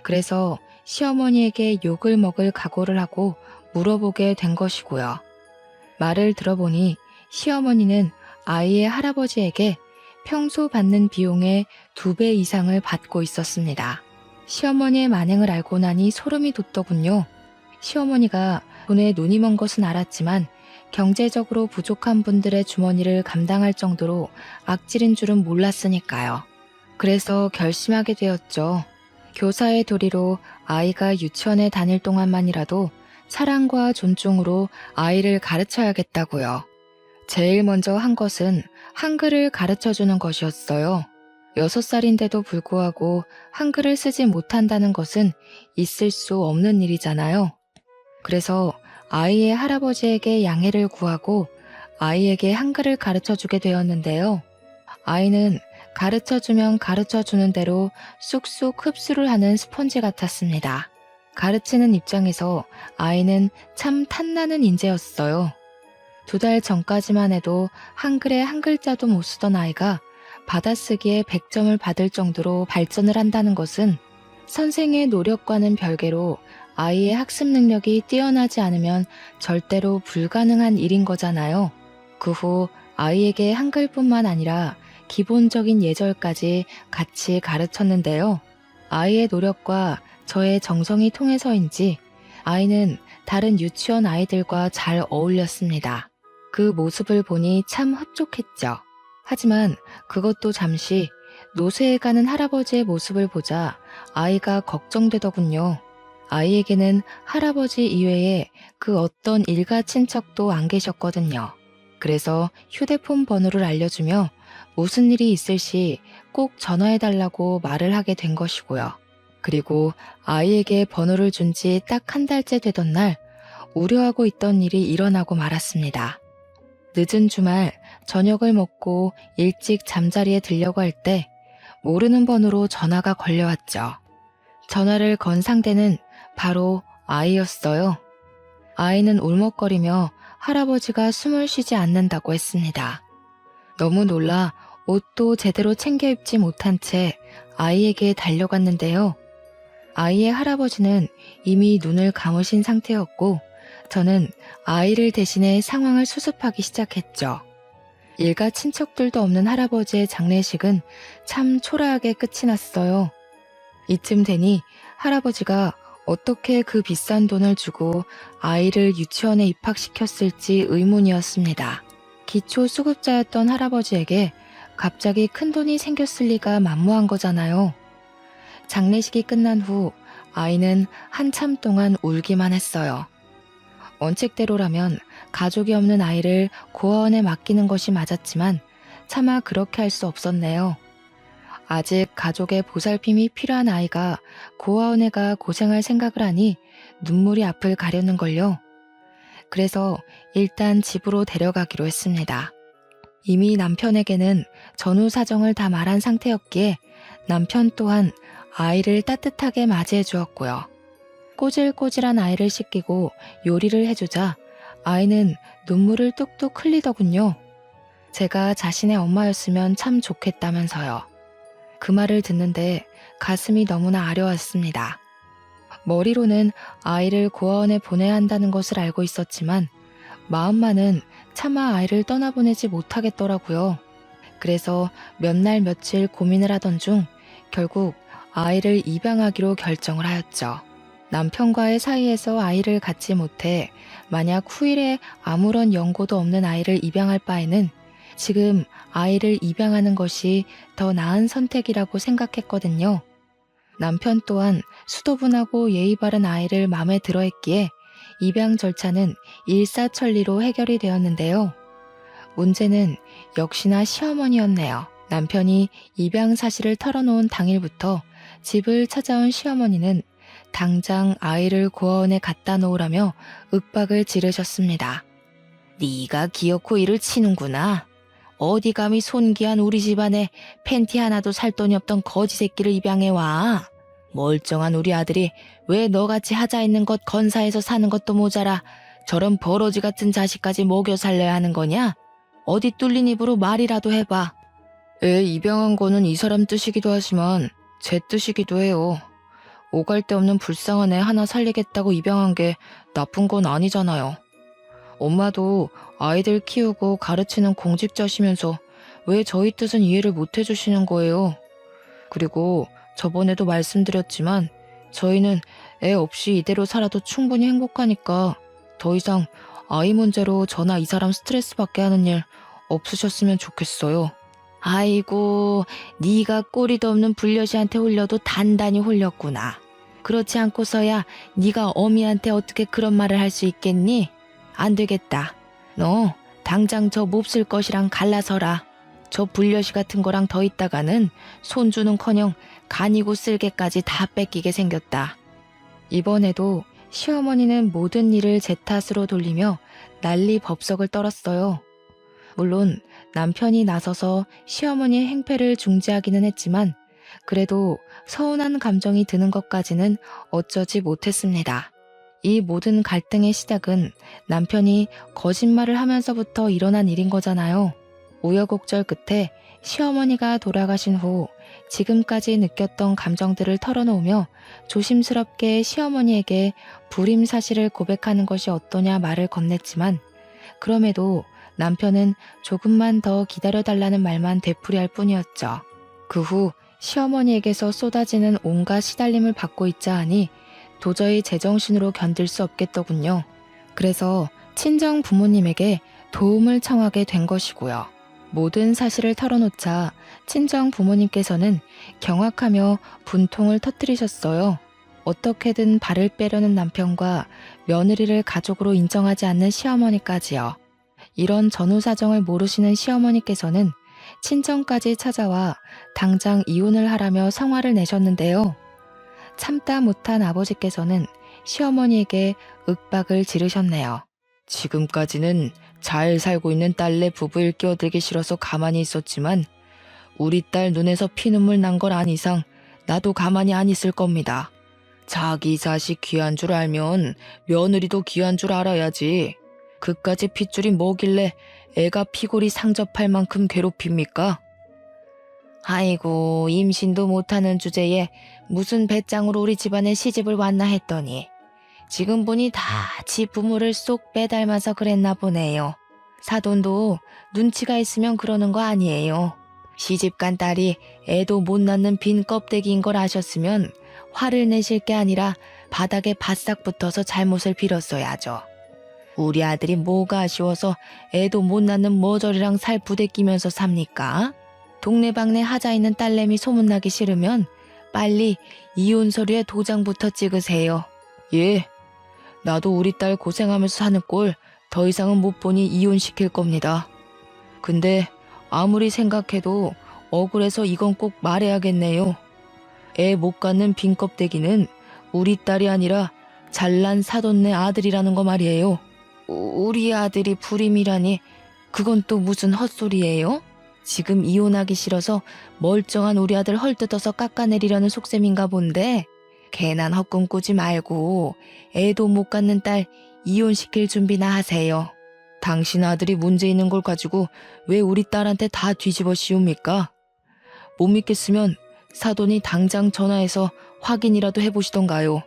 그래서 시어머니에게 욕을 먹을 각오를 하고 물어보게 된 것이고요. 말을 들어보니 시어머니는 아이의 할아버지에게 평소 받는 비용의 2배 이상을 받고 있었습니다. 시어머니의 만행을 알고 나니 소름이 돋더군요. 시어머니가 돈에 눈이 먼 것은 알았지만 경제적으로 부족한 분들의 주머니를 감당할 정도로 악질인 줄은 몰랐으니까요. 그래서 결심하게 되었죠. 교사의 도리로 아이가 유치원에 다닐 동안만이라도 사랑과 존중으로 아이를 가르쳐야겠다고요. 제일 먼저 한 것은 한글을 가르쳐주는 것이었어요. 6살인데도 불구하고 한글을 쓰지 못한다는 것은 있을 수 없는 일이잖아요. 그래서 아이의 할아버지에게 양해를 구하고 아이에게 한글을 가르쳐주게 되었는데요. 아이는 가르쳐주면 가르쳐주는 대로 쑥쑥 흡수를 하는 스펀지 같았습니다. 가르치는 입장에서 아이는 참 탐나는 인재였어요. 2달 전까지만 해도 한글에 한 글자도 못 쓰던 아이가 받아쓰기에 100점을 받을 정도로 발전을 한다는 것은 선생의 노력과는 별개로 아이의 학습 능력이 뛰어나지 않으면 절대로 불가능한 일인 거잖아요. 그 후 아이에게 한글뿐만 아니라 기본적인 예절까지 같이 가르쳤는데요. 아이의 노력과 저의 정성이 통해서인지 아이는 다른 유치원 아이들과 잘 어울렸습니다. 그 모습을 보니 참 흡족했죠. 하지만 그것도 잠시 노쇠해 가는 할아버지의 모습을 보자 아이가 걱정되더군요. 아이에게는 할아버지 이외에 그 어떤 일가 친척도 안 계셨거든요. 그래서 휴대폰 번호를 알려주며 무슨 일이 있을 시 꼭 전화해달라고 말을 하게 된 것이고요. 그리고 아이에게 번호를 준 지 딱 1달째 되던 날 우려하고 있던 일이 일어나고 말았습니다. 늦은 주말 저녁을 먹고 일찍 잠자리에 들려고 할 때 모르는 번호로 전화가 걸려왔죠. 전화를 건 상대는 바로 아이였어요. 아이는 울먹거리며 할아버지가 숨을 쉬지 않는다고 했습니다. 너무 놀라 옷도 제대로 챙겨 입지 못한 채 아이에게 달려갔는데요. 아이의 할아버지는 이미 눈을 감으신 상태였고 저는 아이를 대신해 상황을 수습하기 시작했죠. 일가 친척들도 없는 할아버지의 장례식은 참 초라하게 끝이 났어요. 이쯤 되니 할아버지가 어떻게 그 비싼 돈을 주고 아이를 유치원에 입학시켰을지 의문이었습니다. 기초수급자였던 할아버지에게 갑자기 큰돈이 생겼을 리가 만무한 거잖아요. 장례식이 끝난 후 아이는 한참 동안 울기만 했어요. 원칙대로라면 가족이 없는 아이를 고아원에 맡기는 것이 맞았지만 차마 그렇게 할 수 없었네요. 아직 가족의 보살핌이 필요한 아이가 고아원에 가 고생할 생각을 하니 눈물이 앞을 가려는걸요. 그래서 일단 집으로 데려가기로 했습니다. 이미 남편에게는 전후 사정을 다 말한 상태였기에 남편 또한 아이를 따뜻하게 맞이해 주었고요. 꼬질꼬질한 아이를 씻기고 요리를 해주자 아이는 눈물을 뚝뚝 흘리더군요. 제가 자신의 엄마였으면 참 좋겠다면서요. 그 말을 듣는데 가슴이 너무나 아려왔습니다. 머리로는 아이를 고아원에 보내야 한다는 것을 알고 있었지만 마음만은 차마 아이를 떠나보내지 못하겠더라고요. 그래서 몇 날 며칠 고민을 하던 중 결국 아이를 입양하기로 결정을 하였죠. 남편과의 사이에서 아이를 갖지 못해 만약 후일에 아무런 연고도 없는 아이를 입양할 바에는 지금 아이를 입양하는 것이 더 나은 선택이라고 생각했거든요. 남편 또한 수도분하고 예의 바른 아이를 마음에 들어 했기에 입양 절차는 일사천리로 해결이 되었는데요. 문제는 역시나 시어머니였네요. 남편이 입양 사실을 털어놓은 당일부터 집을 찾아온 시어머니는 당장 아이를 고아원에 갖다 놓으라며 윽박을 지르셨습니다. 네가 기어코 이를 치는구나. 어디 감히 손귀한 우리 집안에 팬티 하나도 살 돈이 없던 거지 새끼를 입양해와. 멀쩡한 우리 아들이 왜 너같이 하자 있는 것 건사해서 사는 것도 모자라 저런 버러지 같은 자식까지 먹여 살려야 하는 거냐? 어디 뚫린 입으로 말이라도 해봐. 애 입양한 거는 이 사람 뜻이기도 하지만 제 뜻이기도 해요. 오갈 데 없는 불쌍한 애 하나 살리겠다고 입양한 게 나쁜 건 아니잖아요. 엄마도 아이들 키우고 가르치는 공직자시면서 왜 저희 뜻은 이해를 못 해주시는 거예요? 그리고 저번에도 말씀드렸지만 저희는 애 없이 이대로 살아도 충분히 행복하니까 더 이상 아이 문제로 저나 이 사람 스트레스 받게 하는 일 없으셨으면 좋겠어요. 아이고, 네가 꼬리도 없는 불려시한테 홀려도 단단히 홀렸구나. 그렇지 않고서야 네가 어미한테 어떻게 그런 말을 할 수 있겠니? 안 되겠다. 너 당장 저 몹쓸 것이랑 갈라서라. 저 불려시 같은 거랑 더 있다가는 손주는커녕 간이고 쓸개까지 다 뺏기게 생겼다. 이번에도 시어머니는 모든 일을 제 탓으로 돌리며 난리 법석을 떨었어요. 물론 남편이 나서서 시어머니의 행패를 중지하기는 했지만 그래도 서운한 감정이 드는 것까지는 어쩌지 못했습니다. 이 모든 갈등의 시작은 남편이 거짓말을 하면서부터 일어난 일인 거잖아요. 우여곡절 끝에 시어머니가 돌아가신 후 지금까지 느꼈던 감정들을 털어놓으며 조심스럽게 시어머니에게 불임 사실을 고백하는 것이 어떠냐 말을 건넸지만 그럼에도 남편은 조금만 더 기다려달라는 말만 되풀이할 뿐이었죠. 그 후 시어머니에게서 쏟아지는 온갖 시달림을 받고 있자 하니 도저히 제정신으로 견딜 수 없겠더군요. 그래서 친정 부모님에게 도움을 청하게 된 것이고요. 모든 사실을 털어놓자 친정 부모님께서는 경악하며 분통을 터뜨리셨어요. 어떻게든 발을 빼려는 남편과 며느리를 가족으로 인정하지 않는 시어머니까지요. 이런 전후 사정을 모르시는 시어머니께서는 친정까지 찾아와 당장 이혼을 하라며 성화를 내셨는데요. 참다 못한 아버지께서는 시어머니에게 윽박을 지르셨네요. 지금까지는 잘 살고 있는 딸네 부부를 끼어들기 싫어서 가만히 있었지만 우리 딸 눈에서 피눈물 난 걸 안 이상 나도 가만히 안 있을 겁니다. 자기 자식 귀한 줄 알면 며느리도 귀한 줄 알아야지. 그까지 핏줄이 뭐길래 애가 피골이 상접할 만큼 괴롭힙니까? 아이고, 임신도 못하는 주제에 무슨 배짱으로 우리 집안에 시집을 왔나 했더니 지금 보니 다 지 부모를 쏙 빼닮아서 그랬나 보네요. 사돈도 눈치가 있으면 그러는 거 아니에요. 시집간 딸이 애도 못 낳는 빈 껍데기인 걸 아셨으면 화를 내실 게 아니라 바닥에 바싹 붙어서 잘못을 빌었어야죠. 우리 아들이 뭐가 아쉬워서 애도 못 낳는 머저리랑 살 부대끼면서 삽니까? 동네방네 하자 있는 딸내미 소문나기 싫으면 빨리 이혼 서류에 도장부터 찍으세요. 예, 나도 우리 딸 고생하면서 사는 꼴 더 이상은 못 보니 이혼시킬 겁니다. 근데 아무리 생각해도 억울해서 이건 꼭 말해야겠네요. 애 못 갖는 빈 껍데기는 우리 딸이 아니라 잘난 사돈네 아들이라는 거 말이에요. 우리 아들이 불임이라니 그건 또 무슨 헛소리예요? 지금 이혼하기 싫어서 멀쩡한 우리 아들 헐뜯어서 깎아내리려는 속셈인가 본데 괜한 헛꿈 꾸지 말고 애도 못 갖는 딸 이혼시킬 준비나 하세요. 당신 아들이 문제 있는 걸 가지고 왜 우리 딸한테 다 뒤집어 씌웁니까? 못 믿겠으면 사돈이 당장 전화해서 확인이라도 해보시던가요.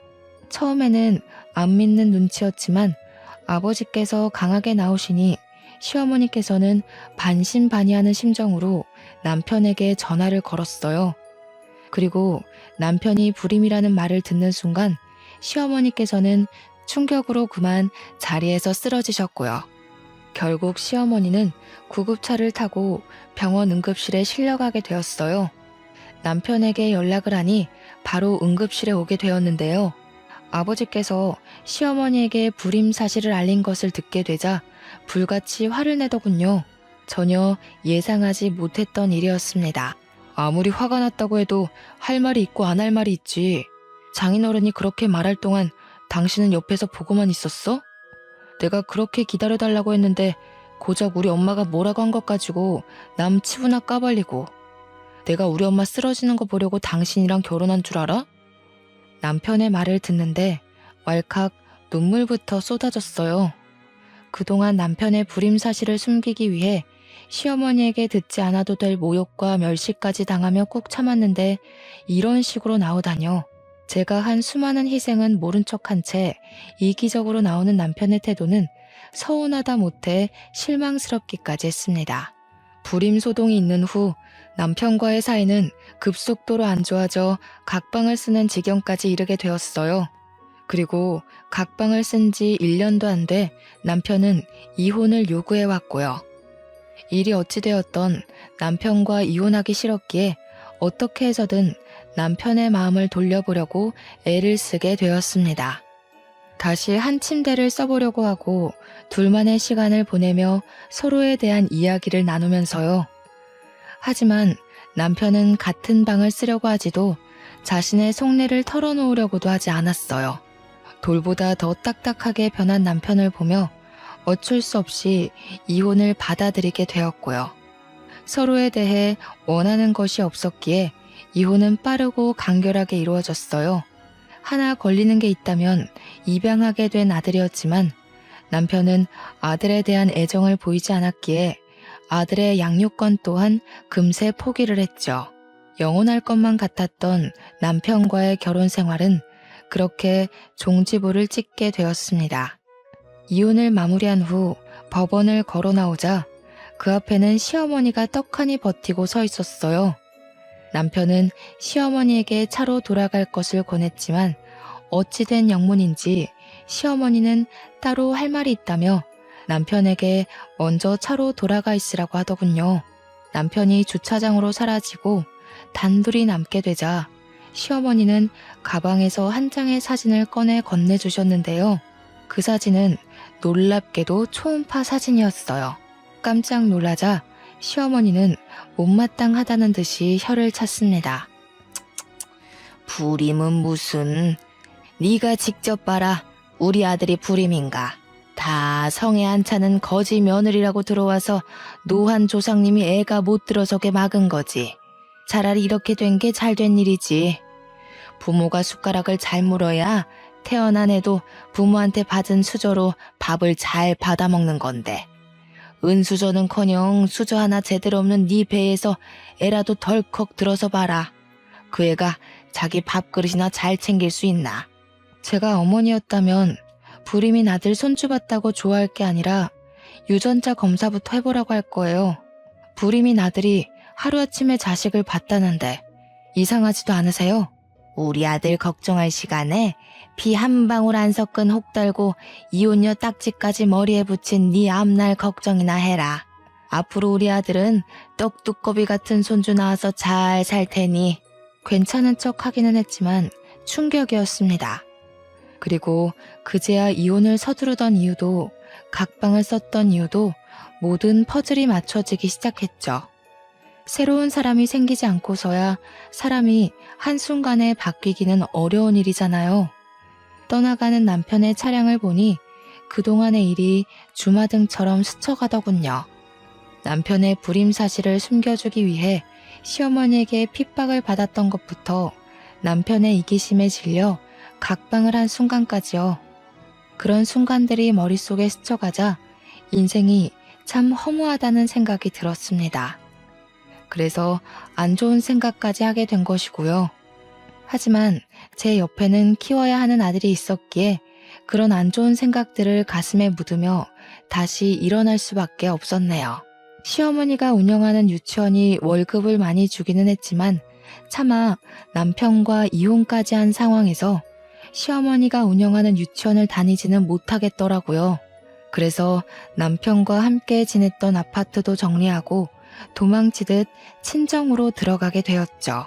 처음에는 안 믿는 눈치였지만 아버지께서 강하게 나오시니 시어머니께서는 반신반의하는 심정으로 남편에게 전화를 걸었어요. 그리고 남편이 불임이라는 말을 듣는 순간 시어머니께서는 충격으로 그만 자리에서 쓰러지셨고요. 결국 시어머니는 구급차를 타고 병원 응급실에 실려가게 되었어요. 남편에게 연락을 하니 바로 응급실에 오게 되었는데요. 아버지께서 시어머니에게 불임 사실을 알린 것을 듣게 되자 불같이 화를 내더군요. 전혀 예상하지 못했던 일이었습니다. 아무리 화가 났다고 해도 할 말이 있고 안 할 말이 있지. 장인어른이 그렇게 말할 동안 당신은 옆에서 보고만 있었어? 내가 그렇게 기다려달라고 했는데 고작 우리 엄마가 뭐라고 한 것 가지고 남 치부나 까발리고 내가 우리 엄마 쓰러지는 거 보려고 당신이랑 결혼한 줄 알아? 남편의 말을 듣는데 왈칵 눈물부터 쏟아졌어요. 그동안 남편의 불임 사실을 숨기기 위해 시어머니에게 듣지 않아도 될 모욕과 멸시까지 당하며 꾹 참았는데 이런 식으로 나오다뇨. 제가 한 수많은 희생은 모른 척한 채 이기적으로 나오는 남편의 태도는 서운하다 못해 실망스럽기까지 했습니다. 불임 소동이 있는 후 남편과의 사이는 급속도로 안 좋아져 각방을 쓰는 지경까지 이르게 되었어요. 그리고 각방을 쓴 지 1년도 안 돼 남편은 이혼을 요구해 왔고요. 일이 어찌되었던 남편과 이혼하기 싫었기에 어떻게 해서든 남편의 마음을 돌려보려고 애를 쓰게 되었습니다. 다시 한 침대를 써보려고 하고 둘만의 시간을 보내며 서로에 대한 이야기를 나누면서요. 하지만 남편은 같은 방을 쓰려고 하지도 자신의 속내를 털어놓으려고도 하지 않았어요. 돌보다 더 딱딱하게 변한 남편을 보며 어쩔 수 없이 이혼을 받아들이게 되었고요. 서로에 대해 원하는 것이 없었기에 이혼은 빠르고 간결하게 이루어졌어요. 하나 걸리는 게 있다면 입양하게 된 아들이었지만 남편은 아들에 대한 애정을 보이지 않았기에 아들의 양육권 또한 금세 포기를 했죠. 영원할 것만 같았던 남편과의 결혼 생활은 그렇게 종지부를 찍게 되었습니다. 이혼을 마무리한 후 법원을 걸어 나오자 그 앞에는 시어머니가 떡하니 버티고 서 있었어요. 남편은 시어머니에게 차로 돌아갈 것을 권했지만 어찌된 영문인지 시어머니는 따로 할 말이 있다며 남편에게 먼저 차로 돌아가 있으라고 하더군요. 남편이 주차장으로 사라지고 단둘이 남게 되자 시어머니는 가방에서 한 장의 사진을 꺼내 건네주셨는데요. 그 사진은 놀랍게도 초음파 사진이었어요. 깜짝 놀라자 시어머니는 못마땅하다는 듯이 혀를 찼습니다. 불임은 무슨... 네가 직접 봐라. 우리 아들이 불임인가. 다 성에 안 차는 거지 며느리라고 들어와서 노한 조상님이 애가 못 들어서게 막은 거지. 차라리 이렇게 된 게 잘 된 일이지. 부모가 숟가락을 잘 물어야 태어난 애도 부모한테 받은 수저로 밥을 잘 받아먹는 건데. 은수저는커녕 수저 하나 제대로 없는 네 배에서 애라도 덜컥 들어서 봐라. 그 애가 자기 밥그릇이나 잘 챙길 수 있나. 제가 어머니였다면 불임인 아들 손주봤다고 좋아할 게 아니라 유전자 검사부터 해보라고 할 거예요. 불임인 아들이 하루아침에 자식을 봤다는데 이상하지도 않으세요? 우리 아들 걱정할 시간에 피 한 방울 안 섞은 혹 달고 이혼녀 딱지까지 머리에 붙인 네 앞날 걱정이나 해라. 앞으로 우리 아들은 떡두꺼비 같은 손주 낳아서 잘 살 테니. 괜찮은 척 하기는 했지만 충격이었습니다. 그리고 그제야 이혼을 서두르던 이유도 각방을 썼던 이유도 모든 퍼즐이 맞춰지기 시작했죠. 새로운 사람이 생기지 않고서야 사람이 한순간에 바뀌기는 어려운 일이잖아요. 떠나가는 남편의 차량을 보니 그동안의 일이 주마등처럼 스쳐가더군요. 남편의 불임 사실을 숨겨주기 위해 시어머니에게 핍박을 받았던 것부터 남편의 이기심에 질려 각방을 한 순간까지요. 그런 순간들이 머릿속에 스쳐가자 인생이 참 허무하다는 생각이 들었습니다. 그래서 안 좋은 생각까지 하게 된 것이고요. 하지만 제 옆에는 키워야 하는 아들이 있었기에 그런 안 좋은 생각들을 가슴에 묻으며 다시 일어날 수밖에 없었네요. 시어머니가 운영하는 유치원이 월급을 많이 주기는 했지만 차마 남편과 이혼까지 한 상황에서 시어머니가 운영하는 유치원을 다니지는 못하겠더라고요. 그래서 남편과 함께 지냈던 아파트도 정리하고 도망치듯 친정으로 들어가게 되었죠.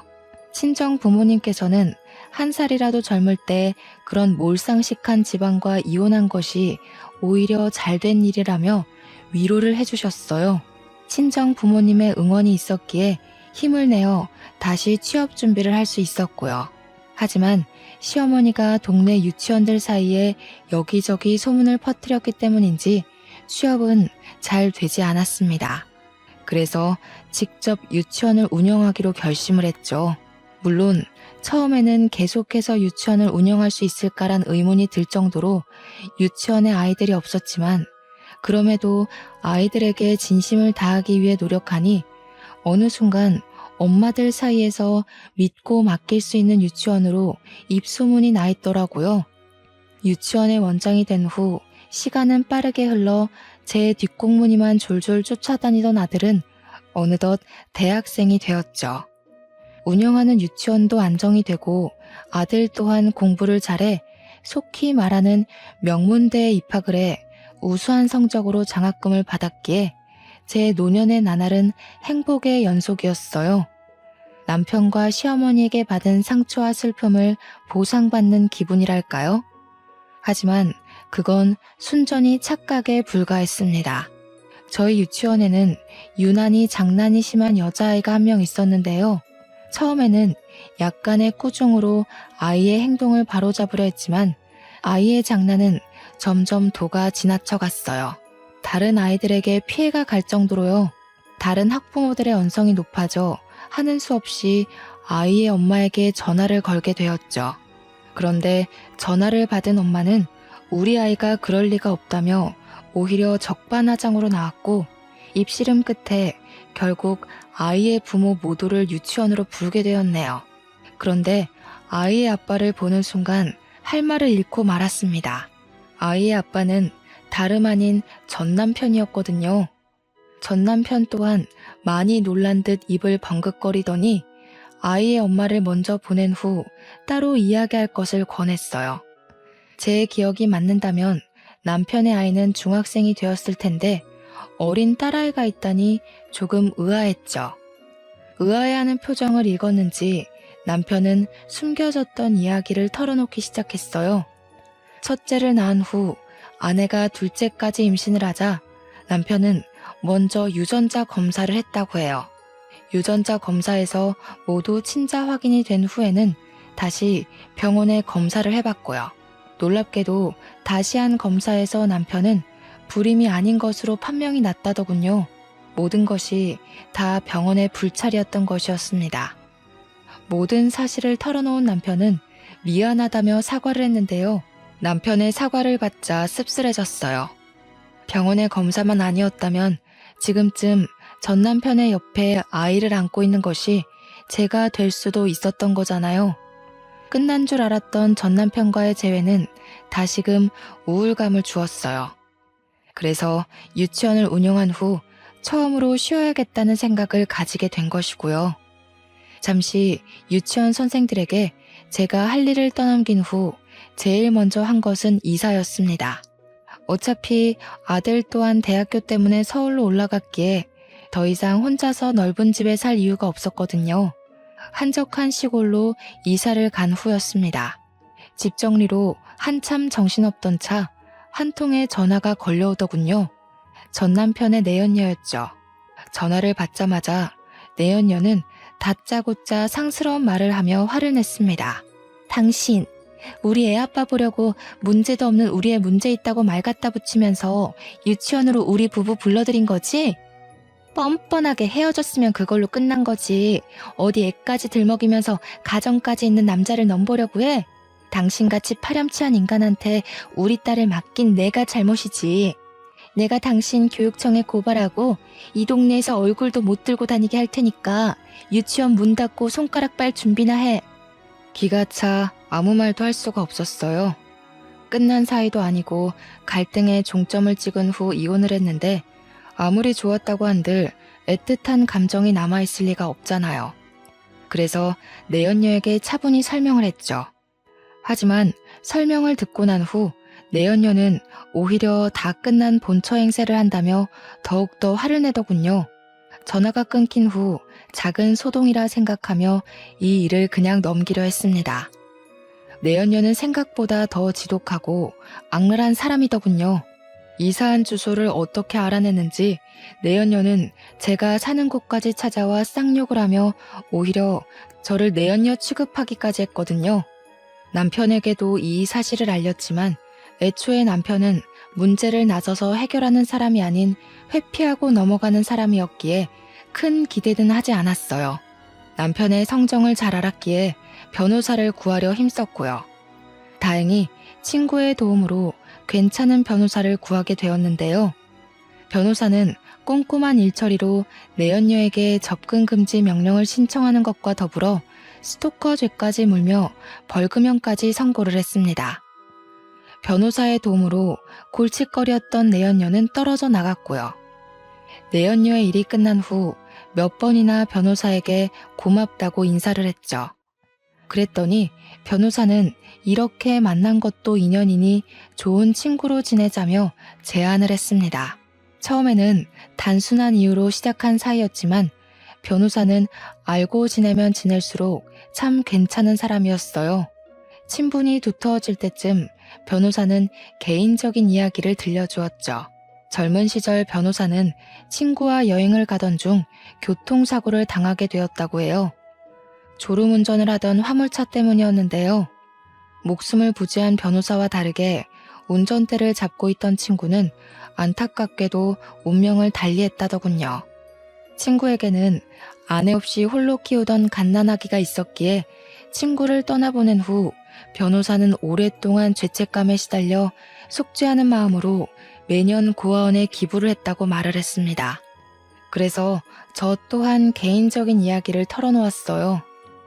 친정 부모님께서는 한 살이라도 젊을 때 그런 몰상식한 집안과 이혼한 것이 오히려 잘된 일이라며 위로를 해주셨어요. 친정 부모님의 응원이 있었기에 힘을 내어 다시 취업 준비를 할 수 있었고요. 하지만 시어머니가 동네 유치원들 사이에 여기저기 소문을 퍼뜨렸기 때문인지 취업은 잘 되지 않았습니다. 그래서 직접 유치원을 운영하기로 결심을 했죠. 물론 처음에는 계속해서 유치원을 운영할 수 있을까란 의문이 들 정도로 유치원에 아이들이 없었지만 그럼에도 아이들에게 진심을 다하기 위해 노력하니 어느 순간 엄마들 사이에서 믿고 맡길 수 있는 유치원으로 입소문이 나 있더라고요. 유치원의 원장이 된 후 시간은 빠르게 흘러 제 뒷공무니만 졸졸 쫓아다니던 아들은 어느덧 대학생이 되었죠. 운영하는 유치원도 안정이 되고 아들 또한 공부를 잘해 속히 말하는 명문대에 입학을 해 우수한 성적으로 장학금을 받았기에 제 노년의 나날은 행복의 연속이었어요. 남편과 시어머니에게 받은 상처와 슬픔을 보상받는 기분이랄까요? 하지만 그건 순전히 착각에 불과했습니다. 저희 유치원에는 유난히 장난이 심한 여자아이가 한 명 있었는데요. 처음에는 약간의 꾸중으로 아이의 행동을 바로잡으려 했지만 아이의 장난은 점점 도가 지나쳐갔어요. 다른 아이들에게 피해가 갈 정도로요. 다른 학부모들의 언성이 높아져 하는 수 없이 아이의 엄마에게 전화를 걸게 되었죠. 그런데 전화를 받은 엄마는 우리 아이가 그럴 리가 없다며 오히려 적반하장으로 나왔고 입씨름 끝에 결국 아이의 부모 모두를 유치원으로 부르게 되었네요. 그런데 아이의 아빠를 보는 순간 할 말을 잃고 말았습니다. 아이의 아빠는 다름 아닌 전 남편이었거든요. 전 남편 또한 많이 놀란 듯 입을 번긋거리더니 아이의 엄마를 먼저 보낸 후 따로 이야기할 것을 권했어요. 제 기억이 맞는다면 남편의 아이는 중학생이 되었을 텐데 어린 딸아이가 있다니 조금 의아했죠. 의아해하는 표정을 읽었는지 남편은 숨겨졌던 이야기를 털어놓기 시작했어요. 첫째를 낳은 후 아내가 둘째까지 임신을 하자 남편은 먼저 유전자 검사를 했다고 해요. 유전자 검사에서 모두 친자 확인이 된 후에는 다시 병원에 검사를 해봤고요. 놀랍게도 다시 한 검사에서 남편은 불임이 아닌 것으로 판명이 났다더군요. 모든 것이 다 병원의 불찰이었던 것이었습니다. 모든 사실을 털어놓은 남편은 미안하다며 사과를 했는데요. 남편의 사과를 받자 씁쓸해졌어요. 병원의 검사만 아니었다면 지금쯤 전 남편의 옆에 아이를 안고 있는 것이 제가 될 수도 있었던 거잖아요. 끝난 줄 알았던 전 남편과의 재회는 다시금 우울감을 주었어요. 그래서 유치원을 운영한 후 처음으로 쉬어야겠다는 생각을 가지게 된 것이고요. 잠시 유치원 선생들에게 제가 할 일을 떠넘긴 후 제일 먼저 한 것은 이사였습니다. 어차피 아들 또한 대학교 때문에 서울로 올라갔기에 더 이상 혼자서 넓은 집에 살 이유가 없었거든요. 한적한 시골로 이사를 간 후였습니다. 집 정리로 한참 정신없던 차 한 통의 전화가 걸려오더군요. 전 남편의 내연녀였죠. 전화를 받자마자 내연녀는 다짜고짜 상스러운 말을 하며 화를 냈습니다. 당신, 우리 애 아빠 보려고 문제도 없는 우리 애 문제 있다고 말 갖다 붙이면서 유치원으로 우리 부부 불러들인 거지? 뻔뻔하게 헤어졌으면 그걸로 끝난 거지. 어디 애까지 들먹이면서 가정까지 있는 남자를 넘보려고 해? 당신같이 파렴치한 인간한테 우리 딸을 맡긴 내가 잘못이지. 내가 당신 교육청에 고발하고 이 동네에서 얼굴도 못 들고 다니게 할 테니까 유치원 문 닫고 손가락 빨 준비나 해. 기가 차 아무 말도 할 수가 없었어요. 끝난 사이도 아니고 갈등에 종점을 찍은 후 이혼을 했는데 아무리 좋았다고 한들 애틋한 감정이 남아있을 리가 없잖아요. 그래서 내연녀에게 차분히 설명을 했죠. 하지만 설명을 듣고 난 후 내연녀는 오히려 다 끝난 본처 행세를 한다며 더욱더 화를 내더군요. 전화가 끊긴 후 작은 소동이라 생각하며 이 일을 그냥 넘기려 했습니다. 내연녀는 생각보다 더 지독하고 악랄한 사람이더군요. 이사한 주소를 어떻게 알아냈는지 내연녀는 제가 사는 곳까지 찾아와 쌍욕을 하며 오히려 저를 내연녀 취급하기까지 했거든요. 남편에게도 이 사실을 알렸지만 애초에 남편은 문제를 나서서 해결하는 사람이 아닌 회피하고 넘어가는 사람이었기에 큰 기대는 하지 않았어요. 남편의 성정을 잘 알았기에 변호사를 구하려 힘썼고요. 다행히 친구의 도움으로 괜찮은 변호사를 구하게 되었는데요. 변호사는 꼼꼼한 일처리로 내연녀에게 접근 금지 명령을 신청하는 것과 더불어 스토커 죄까지 물며 벌금형까지 선고를 했습니다. 변호사의 도움으로 골칫거리였던 내연녀는 떨어져 나갔고요. 내연녀의 일이 끝난 후 몇 번이나 변호사에게 고맙다고 인사를 했죠. 그랬더니 변호사는 이렇게 만난 것도 인연이니 좋은 친구로 지내자며 제안을 했습니다. 처음에는 단순한 이유로 시작한 사이였지만 변호사는 알고 지내면 지낼수록 참 괜찮은 사람이었어요. 친분이 두터워질 때쯤 변호사는 개인적인 이야기를 들려주었죠. 젊은 시절 변호사는 친구와 여행을 가던 중 교통사고를 당하게 되었다고 해요. 졸음운전을 하던 화물차 때문이었는데요. 목숨을 부지한 변호사와 다르게 운전대를 잡고 있던 친구는 안타깝게도 운명을 달리했다더군요. 친구에게는 아내 없이 홀로 키우던 갓난아기가 있었기에 친구를 떠나보낸 후 변호사는 오랫동안 죄책감에 시달려 속죄하는 마음으로 매년 고아원에 기부를 했다고 말을 했습니다. 그래서 저 또한 개인적인 이야기를 털어놓았어요.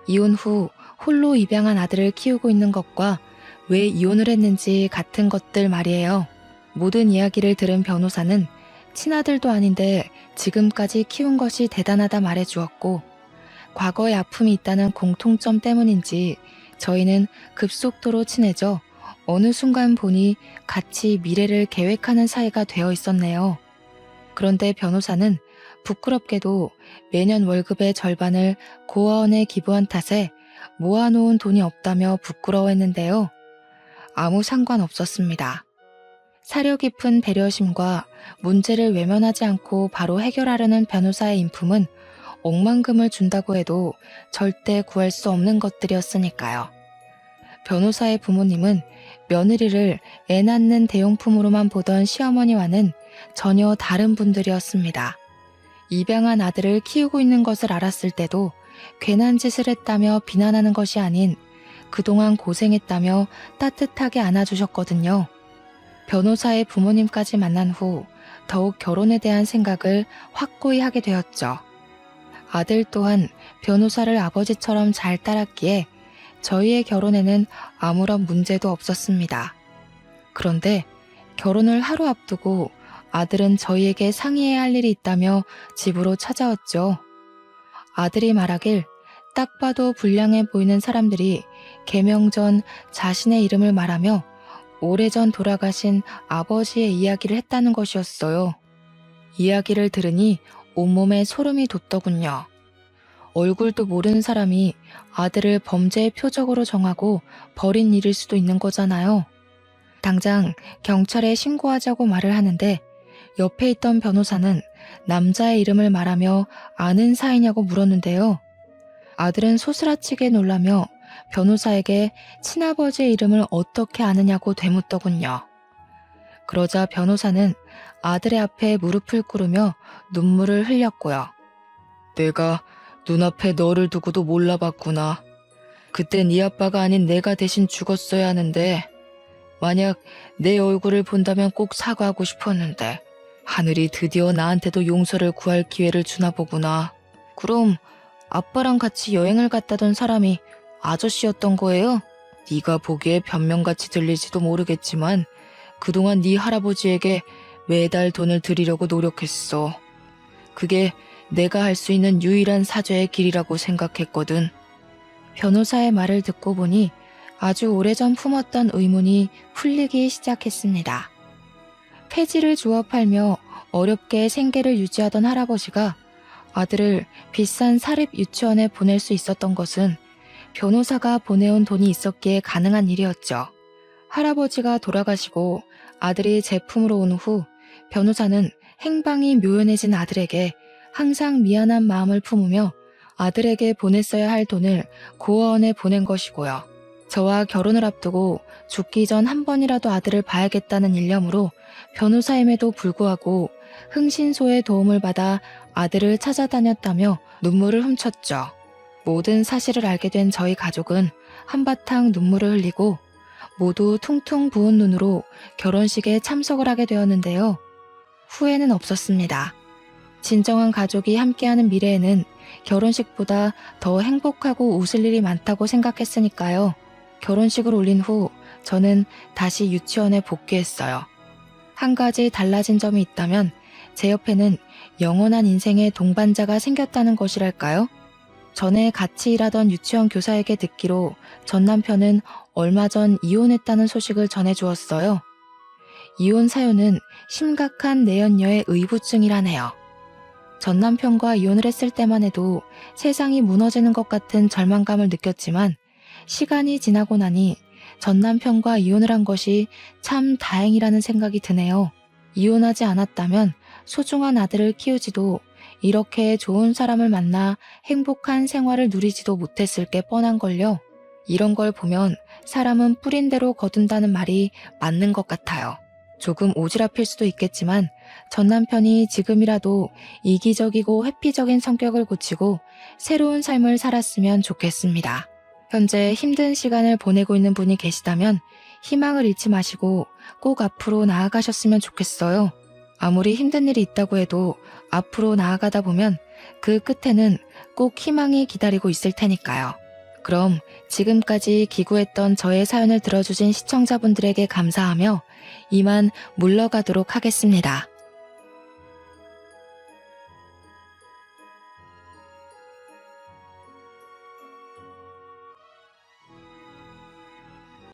이혼 후 홀로 입양한 아들을 키우고 있는 것과 왜 이혼을 했는지 같은 것들 말이에요. 모든 이야기를 들은 변호사는 친아들도 아닌데 지금까지 키운 것이 대단하다 말해주었고, 과거에 아픔이 있다는 공통점 때문인지 저희는 급속도로 친해져 어느 순간 보니 같이 미래를 계획하는 사이가 되어 있었네요. 그런데 변호사는 부끄럽게도 매년 월급의 절반을 고아원에 기부한 탓에 모아놓은 돈이 없다며 부끄러워했는데요. 아무 상관없었습니다. 사려 깊은 배려심과 문제를 외면하지 않고 바로 해결하려는 변호사의 인품은 억만금을 준다고 해도 절대 구할 수 없는 것들이었으니까요. 변호사의 부모님은 며느리를 애 낳는 대용품으로만 보던 시어머니와는 전혀 다른 분들이었습니다. 입양한 아들을 키우고 있는 것을 알았을 때도 괜한 짓을 했다며 비난하는 것이 아닌 그동안 고생했다며 따뜻하게 안아주셨거든요. 변호사의 부모님까지 만난 후 더욱 결혼에 대한 생각을 확고히 하게 되었죠. 아들 또한 변호사를 아버지처럼 잘 따랐기에 저희의 결혼에는 아무런 문제도 없었습니다. 그런데 결혼을 하루 앞두고 아들은 저희에게 상의해야 할 일이 있다며 집으로 찾아왔죠. 아들이 말하길 딱 봐도 불량해 보이는 사람들이 개명 전 자신의 이름을 말하며 오래전 돌아가신 아버지의 이야기를 했다는 것이었어요. 이야기를 들으니 온몸에 소름이 돋더군요. 얼굴도 모르는 사람이 아들을 범죄의 표적으로 정하고 벌인 일일 수도 있는 거잖아요. 당장 경찰에 신고하자고 말을 하는데 옆에 있던 변호사는 남자의 이름을 말하며 아는 사이냐고 물었는데요. 아들은 소스라치게 놀라며 변호사에게 친아버지의 이름을 어떻게 아느냐고 되묻더군요. 그러자 변호사는 아들의 앞에 무릎을 꿇으며 눈물을 흘렸고요. 내가 눈앞에 너를 두고도 몰라봤구나. 그때 네 아빠가 아닌 내가 대신 죽었어야 하는데, 만약 내 얼굴을 본다면 꼭 사과하고 싶었는데 하늘이 드디어 나한테도 용서를 구할 기회를 주나 보구나. 그럼 아빠랑 같이 여행을 갔다던 사람이 아저씨였던 거예요? 네가 보기에 변명같이 들릴지도 모르겠지만 그동안 네 할아버지에게 매달 돈을 드리려고 노력했어. 그게 내가 할 수 있는 유일한 사죄의 길이라고 생각했거든. 변호사의 말을 듣고 보니 아주 오래전 품었던 의문이 풀리기 시작했습니다. 폐지를 주워 팔며 어렵게 생계를 유지하던 할아버지가 아들을 비싼 사립 유치원에 보낼 수 있었던 것은 변호사가 보내온 돈이 있었기에 가능한 일이었죠. 할아버지가 돌아가시고 아들이 제품으로 온 후 변호사는 행방이 묘연해진 아들에게 항상 미안한 마음을 품으며 아들에게 보냈어야 할 돈을 고아원에 보낸 것이고요. 저와 결혼을 앞두고 죽기 전 한 번이라도 아들을 봐야겠다는 일념으로 변호사임에도 불구하고 흥신소의 도움을 받아 아들을 찾아다녔다며 눈물을 훔쳤죠. 모든 사실을 알게 된 저희 가족은 한바탕 눈물을 흘리고 모두 퉁퉁 부은 눈으로 결혼식에 참석을 하게 되었는데요. 후회는 없었습니다. 진정한 가족이 함께하는 미래에는 결혼식보다 더 행복하고 웃을 일이 많다고 생각했으니까요. 결혼식을 올린 후 저는 다시 유치원에 복귀했어요. 한 가지 달라진 점이 있다면 제 옆에는 영원한 인생의 동반자가 생겼다는 것이랄까요? 전에 같이 일하던 유치원 교사에게 듣기로 전 남편은 얼마 전 이혼했다는 소식을 전해주었어요. 이혼 사유는 심각한 내연녀의 의부증이라네요. 전 남편과 이혼을 했을 때만 해도 세상이 무너지는 것 같은 절망감을 느꼈지만 시간이 지나고 나니 전 남편과 이혼을 한 것이 참 다행이라는 생각이 드네요. 이혼하지 않았다면 소중한 아들을 키우지도 이렇게 좋은 사람을 만나 행복한 생활을 누리지도 못했을 게 뻔한걸요. 이런 걸 보면 사람은 뿌린 대로 거둔다는 말이 맞는 것 같아요. 조금 오지랖일 수도 있겠지만 전 남편이 지금이라도 이기적이고 회피적인 성격을 고치고 새로운 삶을 살았으면 좋겠습니다. 현재 힘든 시간을 보내고 있는 분이 계시다면 희망을 잃지 마시고 꼭 앞으로 나아가셨으면 좋겠어요. 아무리 힘든 일이 있다고 해도 앞으로 나아가다 보면 그 끝에는 꼭 희망이 기다리고 있을 테니까요. 그럼 지금까지 기구했던 저의 사연을 들어주신 시청자분들에게 감사하며 이만 물러가도록 하겠습니다.